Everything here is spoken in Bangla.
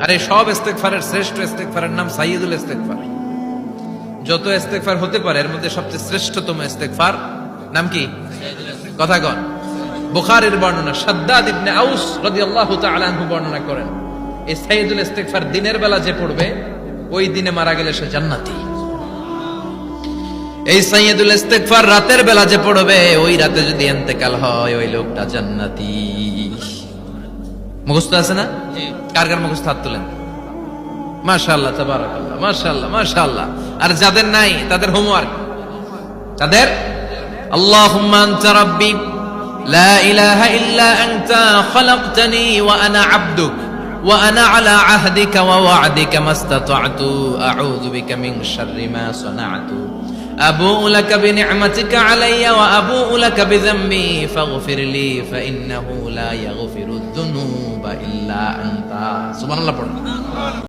আরে সব ইস্তেগফারের শ্রেষ্ঠ ইস্তেগফারের নাম সাইয়্যিদুল ইস্তেগফার। যত ইস্তেগফার হতে পারে এর মধ্যে সবচেয়ে শ্রেষ্ঠতম ইস্তেগফার নাম কি? কথা কন। বুখারীর বর্ণনা, শাদ্দাদ ইবনে আউস রাদিয়াল্লাহু তাআলা আনহু বর্ণনা করেন, এই সাইয়্যিদুল ইস্তেগফার দিনের বেলা যে পড়বে ওই দিনে মারা গেলে সে জান্নাতি। এই সাইয়্যিদুল ইস্তেগফার রাতের বেলা যে পড়বে ওই রাতে যদি ইন্তেকাল হয় ওই লোকটা জান্নাতি। মুখস্থ আছে না? কার কার মুখস্থ হাত তোলেন? মাশাআল্লাহ, তাবারাকাল্লাহ, মাশাআল্লাহ, মাশাআল্লাহ। আর যাদের নাই তাদের হোমওয়ার্ক, তাদের আল্লাহুম্মা আনতা রাব্বি লা ইলাহা ইল্লা আনতা খালাকতানি ওয়া আনা আবদুক ওয়া আনা আলা আহদিকা ওয়া ওয়া'দিকা মাস্তাতা'তু আউযু বিকা মিন শাররি মা সানা'তু আবুউ লাকা বিনি'মাতিকা আলাইয়া ওয়া আবুউ লাকা বিযামবি ফাগফির লি ফাইন্নাহু লা ইয়াগফিরুদ দুনুবা ইল্লা আনতা। সুবহানাল্লাহ পড়ুন।